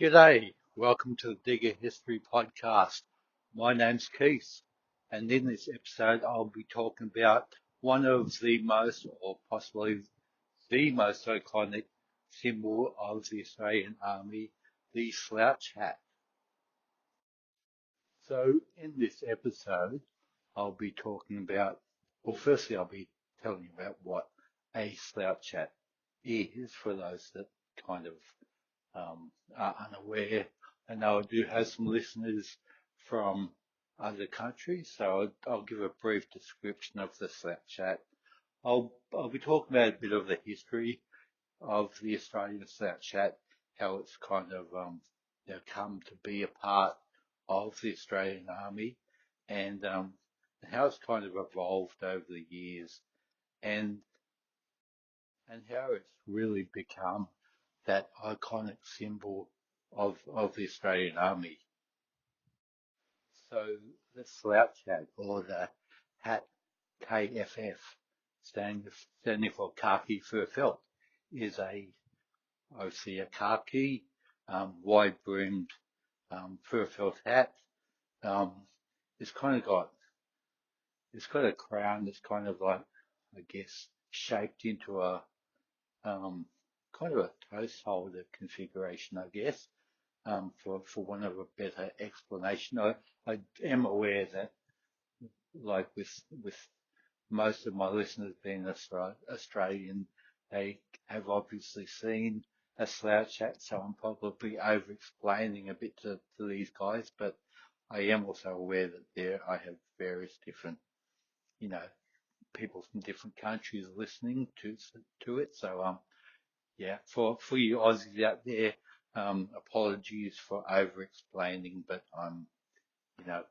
G'day, welcome to the Digger History Podcast. My name's Keith, and in this episode I'll be talking about one of the most, or possibly the most iconic symbol of the Australian Army, the slouch hat. So in this episode I'll be talking about, well firstly I'll be telling you about what a slouch hat is for those that kind of are unaware. I know I do have some listeners from other countries, so I'll give a brief description of the Slouch Hat. I'll be talking about a bit of the history of the Australian Slouch Hat, how it's kind of come to be a part of the Australian Army, and how it's kind of evolved over the years, and how it's really become that iconic symbol of the Australian Army. So the Slouch Hat, or the Hat KFF, standing for Khaki Fur Felt, is obviously a khaki, wide-brimmed fur felt hat. It's got a crown that's kind of like, I guess, shaped into a kind of a toast holder configuration, I guess, for want of a better explanation. I am aware that, like with most of my listeners being Australian, they have obviously seen a slouch hat, so I'm probably over-explaining a bit to these guys, but I am also aware that I have various different, people from different countries listening to it. So yeah, for you Aussies out there, apologies for over-explaining, but I'm, you know,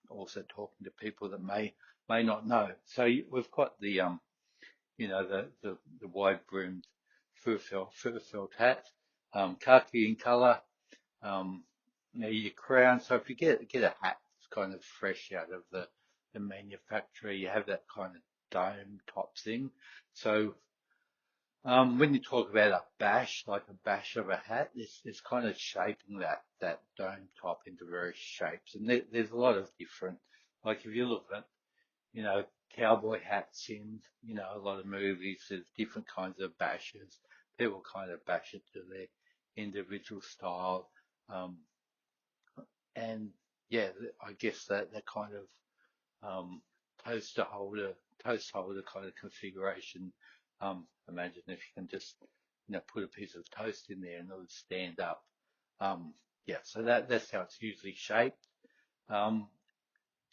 also talking to people that may not know. So we've got the the wide-brimmed fur felt hat, khaki in colour. Your crown. So if you get a hat that's kind of fresh out of the manufacturer, you have that kind of dome top thing. So when you talk about a bash, like a bash of a hat, it's kind of shaping that dome top into various shapes. And there's a lot of different, like if you look at, cowboy hats in, a lot of movies, there's different kinds of bashes. People kind of bash it to their individual style. And yeah, I guess that kind of toast holder kind of configuration. Imagine if you can just put a piece of toast in there and it would stand up. Yeah, so that's how it's usually shaped. And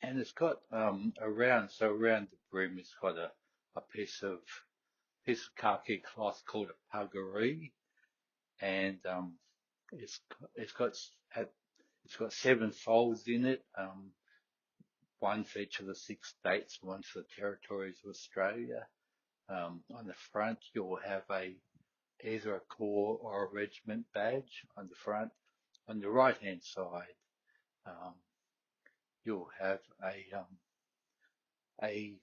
it's got around the brim it's got a piece of khaki cloth called a puggaree, and it's it's got it's got 7 folds in it. One for each of the 6 states, one for the territories of Australia. On the front, you'll have either a corps or a regiment badge on the front. On the right-hand side, you'll have a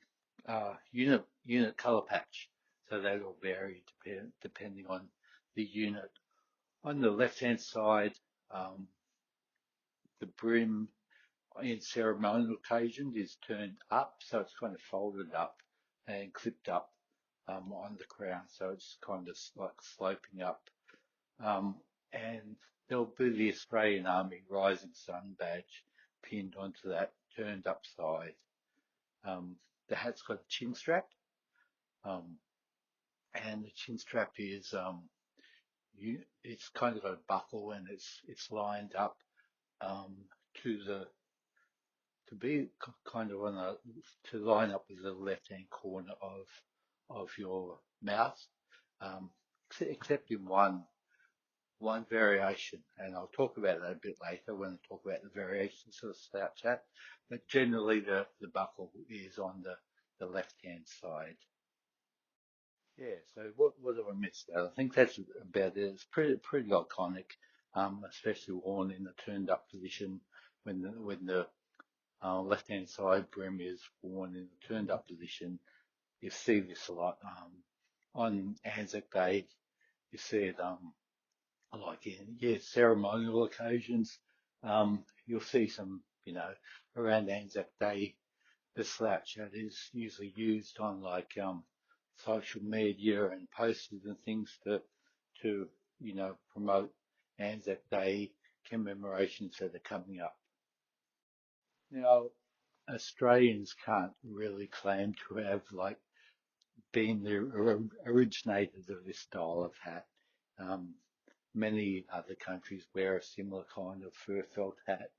unit colour patch. So that'll vary depending on the unit. On the left-hand side, the brim in ceremonial occasions is turned up, so it's kind of folded up and clipped up on the crown, so it's kind of like sloping up. And there'll be the Australian Army Rising Sun badge pinned onto that turned up side. The hat's got a chin strap, and the chin strap is it's kind of a buckle, and it's lined up to be kind of to line up with the left-hand corner of your mouth, except in one variation, and I'll talk about that a bit later when I talk about the variations of the slouch hat. But generally, the buckle is on the left-hand side. Yeah. So what have I missed out? I think that's about it. It's pretty iconic, especially worn in the turned up position when the left-hand side brim is worn in the turned up position. You see this a lot. On Anzac Day, you see it like in ceremonial occasions. You'll see some, around Anzac Day, the slouch hat is usually used on like social media and posters and things to promote Anzac Day commemorations that are coming up. Now, Australians can't really claim to have like been the originators of this style of hat. Um, Many other countries wear a similar kind of fur felt hat.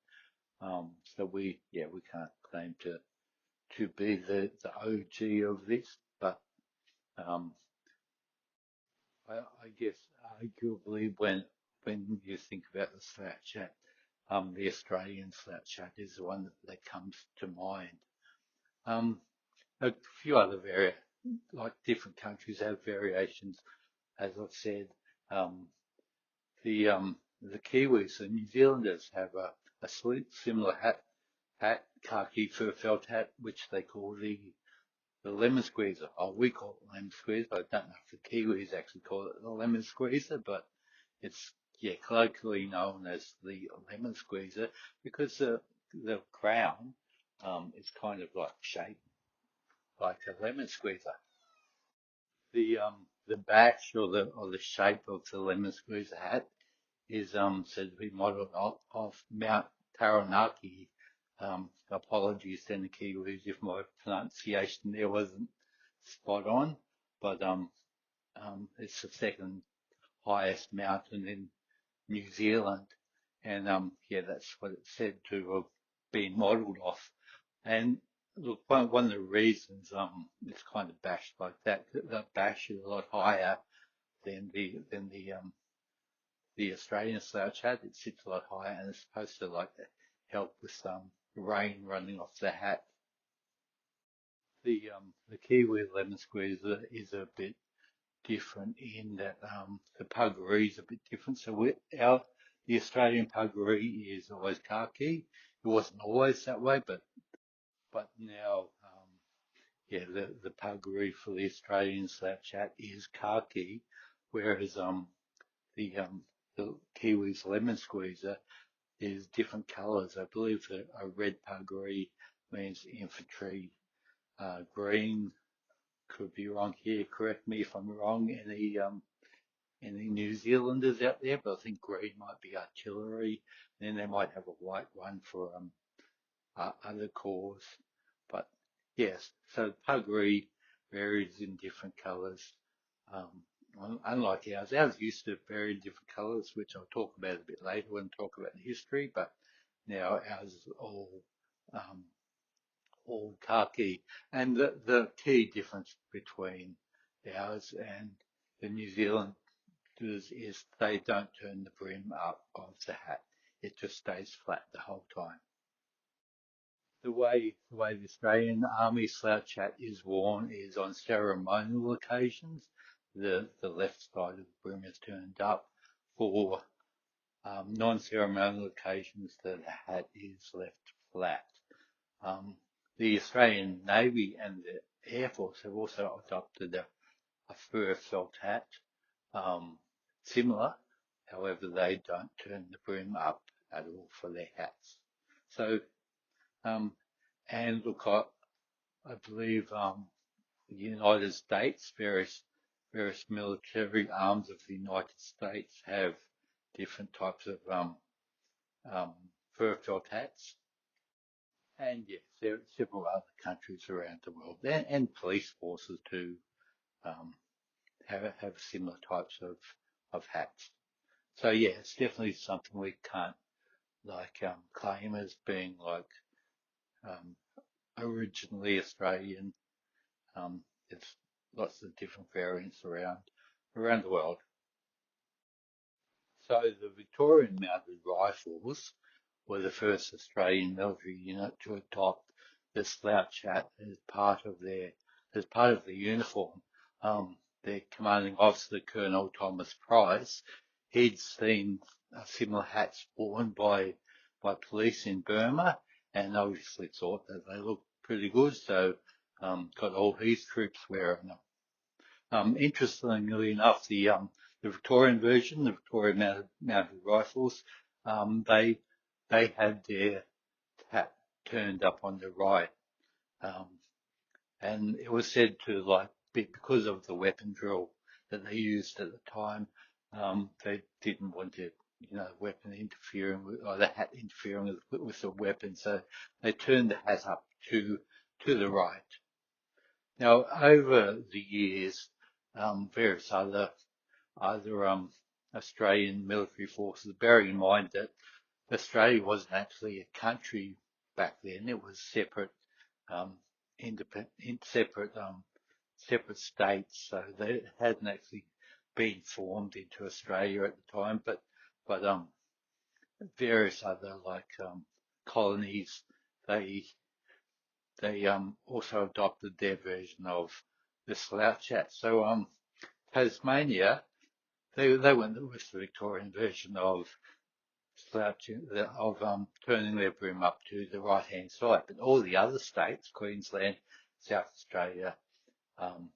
So we can't claim to be the OG of this, but um, I guess arguably when you think about the slouch hat, the Australian slouch hat is the one that comes to mind. Um, a few other like different countries have variations, as I've said. Um, the Kiwis and New Zealanders have a similar hat, khaki fur felt hat, which they call the lemon squeezer. Oh, we call it lemon squeezer. I don't know if the Kiwis actually call it the lemon squeezer, but it's colloquially known as the lemon squeezer because the crown is kind of like shaped like a lemon squeezer. The bash or the shape of the lemon squeezer hat is said to be modelled off Mount Taranaki. Apologies to the Kiwis if my pronunciation there wasn't spot on, but it's the second highest mountain in New Zealand, and that's what it's said to have been modelled off. And look, one of the reasons it's kind of bashed like that, the bash is a lot higher than the Australian slouch hat. It sits a lot higher and it's supposed to like help with some rain running off the hat. The Kiwi lemon squeezer is a bit different in that the puggaree is a bit different. So the Australian puggaree is always khaki. It wasn't always that way, but now the puggaree for the Australian slouch hat is khaki, whereas the um the Kiwi's lemon squeezer is different colours. I believe that a red puggaree means infantry. Green, could be wrong here. Correct me if I'm wrong. Any New Zealanders out there? But I think green might be artillery. Then they might have a white one for other corps. But yes, so puggaree varies in different colours. Unlike ours used to vary in different colours, which I'll talk about a bit later when I talk about the history. But now ours is um, all khaki. And the key difference between ours and the New Zealanders is they don't turn the brim up of the hat. It just stays flat the whole time. The way the Australian Army slouch hat is worn is on ceremonial occasions. The left side of the brim is turned up. For non-ceremonial occasions, the hat is left flat. Um, the Australian Navy and the Air Force have also adopted a fur felt hat, um, similar. However, they don't turn the brim up at all for their hats. So, um, and look, I believe the United States, various military arms of the United States have different types of um, fur felt hats. And yes, there are several other countries around the world and police forces too um, have similar types of hats. So yeah, it's definitely something we can't like claim as being like um, originally Australian. There's lots of different variants around the world. So the Victorian Mounted Rifles were the first Australian military unit to adopt the slouch hat as part of their uniform. Their commanding officer, Colonel Thomas Price, he'd seen similar hats worn by police in Burma, and obviously thought that they looked pretty good, so got all his troops wearing them. Interestingly enough, the Victorian version, the Victorian mounted rifles, they had their hat turned up on the right, um, and it was said to like because of the weapon drill that they used at the time, they didn't want to, weapon interfering with, or the hat interfering with the weapon, so they turned the hat up to the right. Now, over the years, various other Australian military forces, bearing in mind that Australia wasn't actually a country back then; it was separate, um, independent, separate states. So they hadn't actually been formed into Australia at the time, but various other colonies, they also adopted their version of the Slouch Hat. So Tasmania, they went with the Victorian version of slouching of turning their brim up to the right hand side. But all the other states, Queensland, South Australia, um,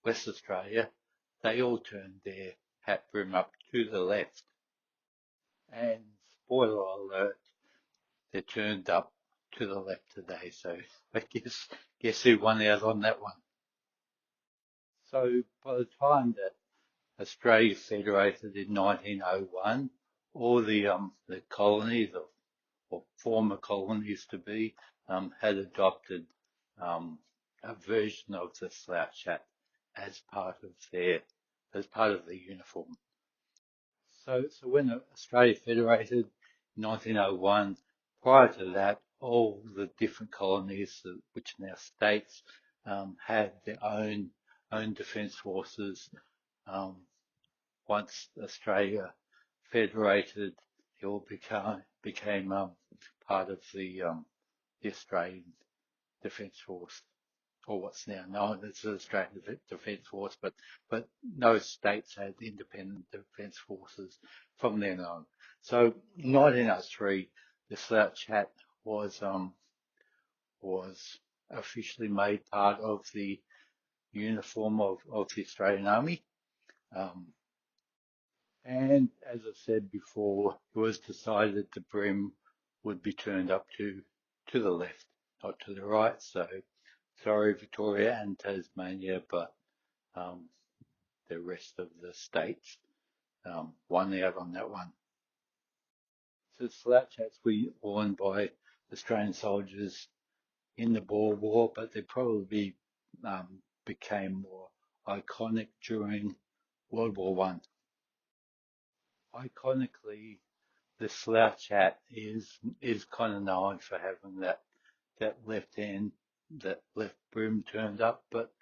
West Australia, they all turned their hat brim up to the left. And spoiler alert, they're turned up to the left today. So I guess who won out on that one? So by the time that Australia federated in 1901, all the colonies or former colonies to be had adopted um, a version of the slouch hat as part of their uniform. So when Australia federated in 1901, prior to that, all the different colonies, which are now states, had their own defence forces. Um, Once Australia federated, it all became part of the Australian Defence Force, or what's now known as the Australian Defence Force, but no states had independent defence forces from then on. So in 1903, the slouch hat was officially made part of the uniform of the Australian Army. Um, And as I said before, it was decided the brim would be turned up to the left, not to the right. So sorry, Victoria and Tasmania, but um, the rest of the states won out on that one. So slouch hats were worn by Australian soldiers in the Boer War, but they probably became more iconic during World War One. Iconically, the slouch hat is kind of known for having that that left brim turned up, but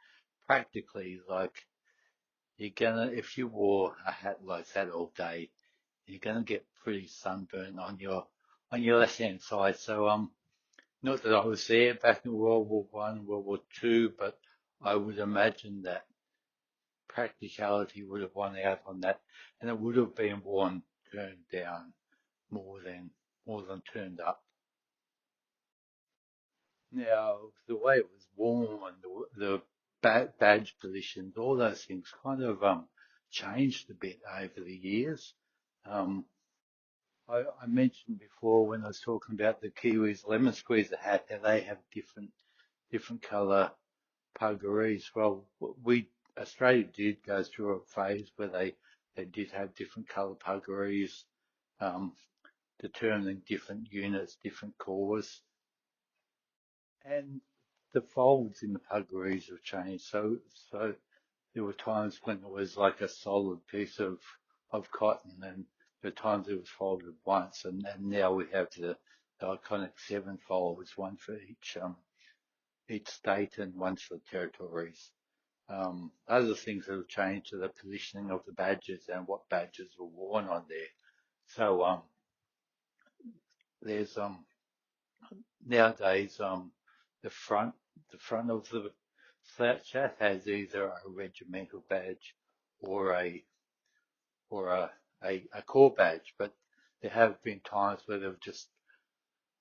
practically, like, if you wore a hat like that all day, you're gonna get pretty sunburned on your left hand side. So not that I was there back in World War One, World War Two, but I would imagine that practicality would have won out on that, and it would have been worn turned down more than turned up. Now, the way it was worn, the badge positions, all those things kind of changed a bit over the years. Um, I mentioned before when I was talking about the Kiwis lemon squeezer hat, how they have different colour puggarees. Well, Australia did go through a phase where they did have different colour puggarees, um, determining different units, different corps. And the folds in the puggarees have changed. So there were times when it was like a solid piece of cotton, and there were times it was folded once, and now we have the iconic seven folds, one for each state and one for the territories. Other things that have changed are the positioning of the badges and what badges were worn on there. So there's nowadays the front of the slouch hat has either a regimental badge or a corps badge, but there have been times where they've just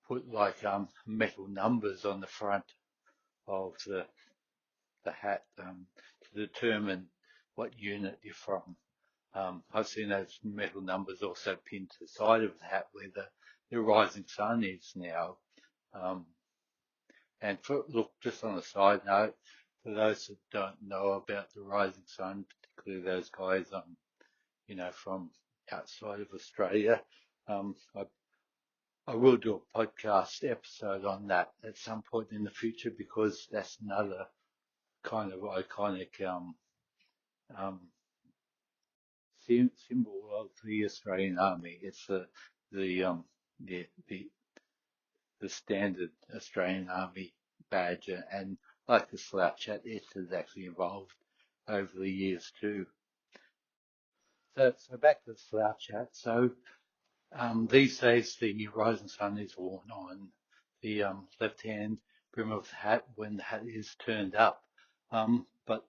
put like metal numbers on the front of the hat to determine what unit you're from. I've seen those metal numbers also pinned to the side of the hat where the rising sun is now. Um, and look, just on a side note, for those that don't know about the rising sun, particularly those guys, from outside of Australia, um, I, I will do a podcast episode on that at some point in the future because that's another kind of iconic um, symbol of the Australian Army. It's the the the the standard Australian Army badge, and like the slouch hat, it has actually evolved over the years too. So back to the slouch hat. So these days the rising sun is worn on the left hand brim of the hat when the hat is turned up. But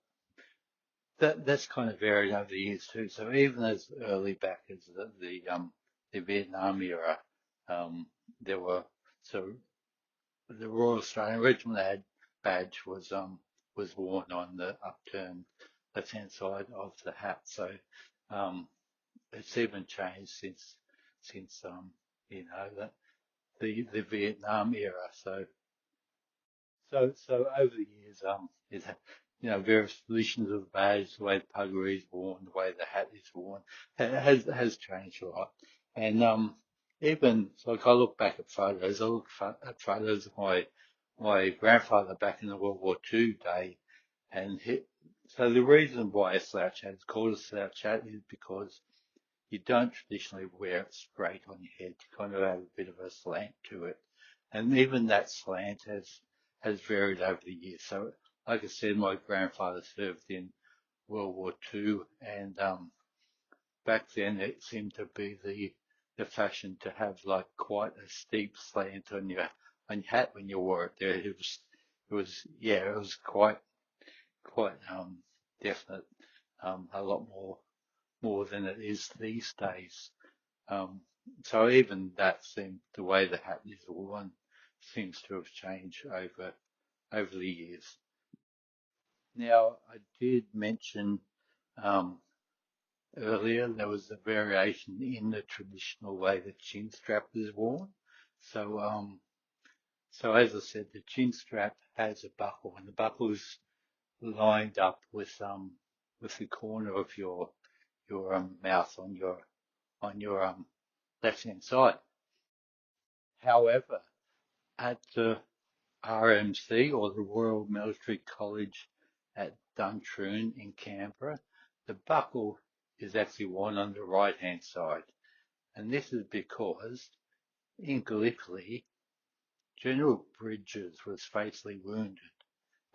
that's kind of varied over the years too. So even as early back as the Vietnam era, there were so the Royal Australian Regiment badge was worn on the upturned left hand side of the hat. So um, it's even changed since the Vietnam era. So over the years, various versions of the badge, the way the puggaree is worn, the way the hat is worn, has changed a lot. And even like I look back at photos, I look at photos of my grandfather back in the World War II day, and so the reason why a slouch hat is called a slouch hat is because you don't traditionally wear it straight on your head. You kind of have a bit of a slant to it. And even that slant has varied over the years. So, like I said, my grandfather served in World War II, and back then it seemed to be the fashion to have like quite a steep slant on your hat when you wore it. There, it was quite definite, a lot more than it is these days. Um, so even the way the hat is worn seems to have changed over the years. Now, I did mention um, earlier there was a variation in the traditional way the chin strap is worn. So, so as I said, the chin strap has a buckle, and the buckle is lined up with the corner of your mouth on your left hand side. However, at the RMC, or the Royal Military College at Duntroon in Canberra, the buckle is actually worn on the right hand side. And this is because in Gallipoli, General Bridges was fatally wounded.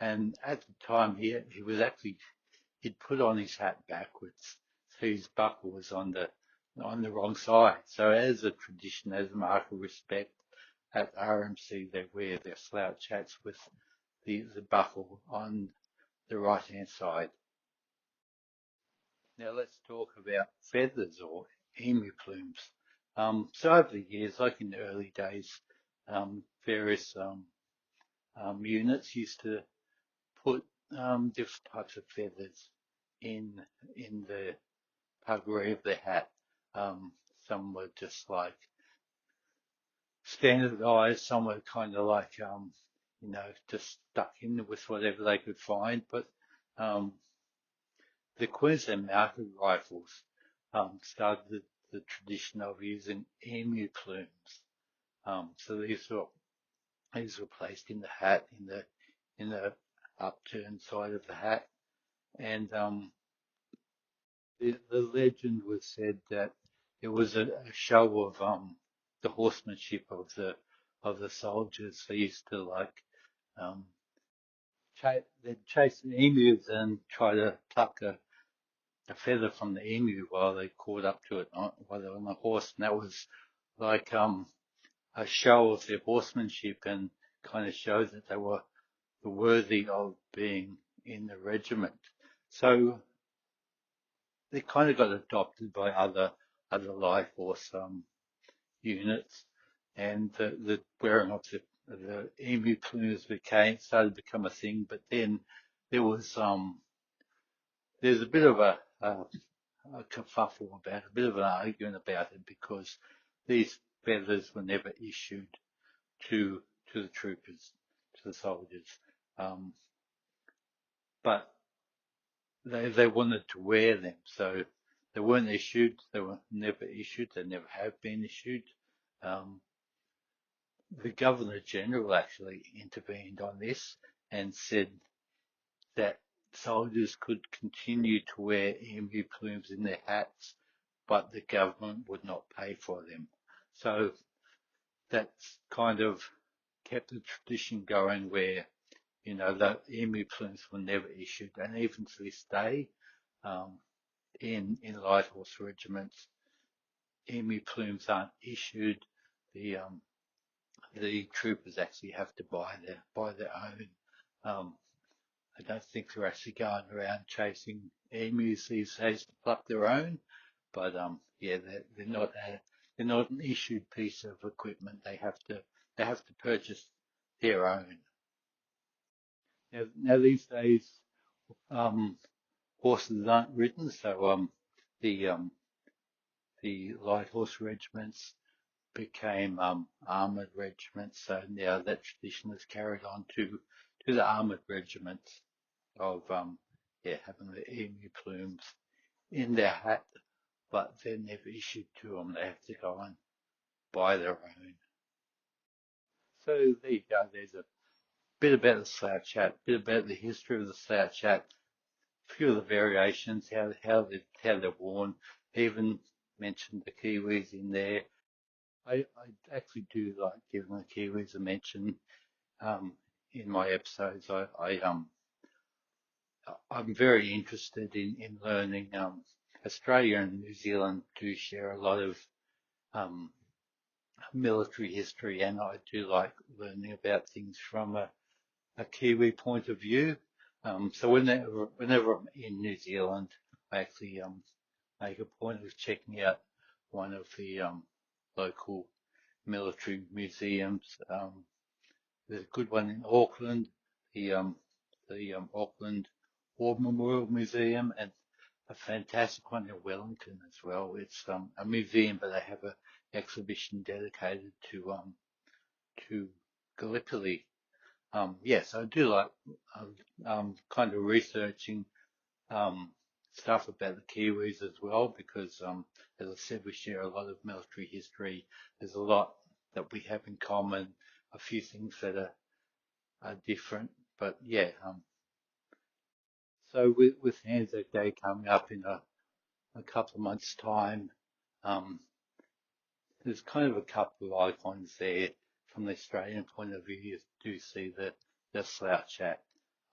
And at the time he was actually he'd put on his hat backwards. So his buckle was on the wrong side. So as a tradition, as a mark of respect, at RMC they wear their slouch hats with the buckle on the right hand side. Now let's talk about feathers or emu plumes. So over the years, like in the early days, various units used to put different types of feathers in the puggaree of the hat. Um, some were just like standardized, some were kind of like just stuck in with whatever they could find. But um, the Queensland Mounted Rifles started the tradition of using emu plumes. So these were placed in the hat, in the upturned side of the hat, and the legend was said that it was a show of the horsemanship of the soldiers. They used to um, they'd chase the emus and try to pluck a feather from the emu while they caught up to it while they were on the horse, and that was like a show of their horsemanship and kind of showed that they were worthy of being in the regiment. So they kind of got adopted by other life force units, and the wearing of the emu plumes started to become a thing. But then there was there's a bit of a kerfuffle about it, a bit of an argument about it, because these feathers were never issued to the troopers, to the soldiers, um, but they wanted to wear them, so they weren't issued. They were never issued. They never have been issued. Um, the Governor General actually intervened on this and said that soldiers could continue to wear emu plumes in their hats, but the government would not pay for them. So that's kind of kept the tradition going where, the emu plumes were never issued. And even to this day, um, in light horse regiments, emu plumes aren't issued. The the troopers actually have to buy their own. Um, I don't think they're actually going around chasing emus these days to pluck their own, but yeah, they're not an issued piece of equipment. They have to purchase their own. Now these days, um, horses aren't ridden, so the um, the light horse regiments became armoured regiments. So now that tradition is carried on to the armoured regiments of yeah, having the emu plumes in their hat, but they're never issued to them. They have to go and buy their own. So there you go. There's a bit about the slouch hat, a bit about the history of the slouch hat, a few of the variations, how they're worn. Even mentioned the Kiwis in there. I actually do like giving the Kiwis a mention um, in my episodes. I'm very interested in learning. Australia and New Zealand do share a lot of um, military history, and I do like learning about things from a Kiwi point of view. So whenever I'm in New Zealand, I actually make a point of checking out one of the local military museums. There's a good one in Auckland, the Auckland War Memorial Museum, and a fantastic one in Wellington as well. It's a museum, but they have an exhibition dedicated to Gallipoli. Yes, I do like kind of researching um, stuff about the Kiwis as well, because as I said, we share a lot of military history. There's a lot that we have in common, a few things that are different, but yeah. So with Anzac Day coming up in a couple of months' time, um, there's kind of a couple of icons there from the Australian point of view. You do see the slouch hat,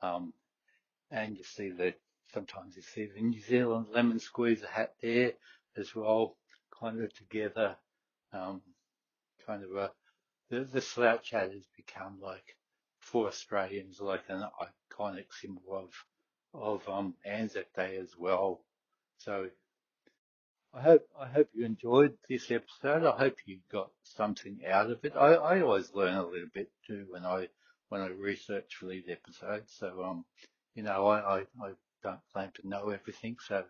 um, and you see sometimes you see the New Zealand lemon squeezer hat there as well, kind of together. Um, kind of the slouch hat has become like, for Australians, like an iconic symbol of Anzac Day as well. So I hope you enjoyed this episode. I hope you got something out of it. I always learn a little bit too when I research for these episodes. So I don't claim to know everything, so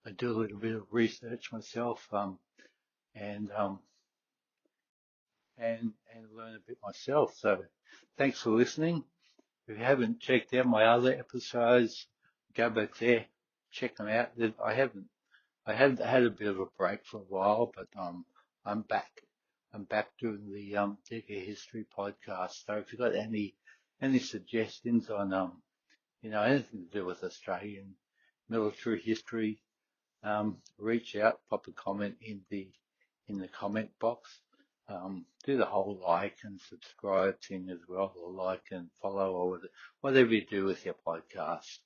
I do a little bit of research myself, and and learn a bit myself. So thanks for listening. If you haven't checked out my other episodes, go back there, check them out. I had a bit of a break for a while, but I'm back. I'm back doing the Digger History podcast. So if you've got any suggestions on anything to do with Australian military history, reach out, pop a comment in the comment box. Do the whole like and subscribe thing as well, or like and follow, or whatever you do with your podcast,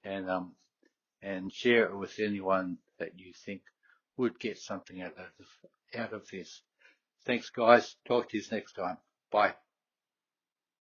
and share it with anyone that you think would get something out of this. Thanks, guys. Talk to you next time. Bye.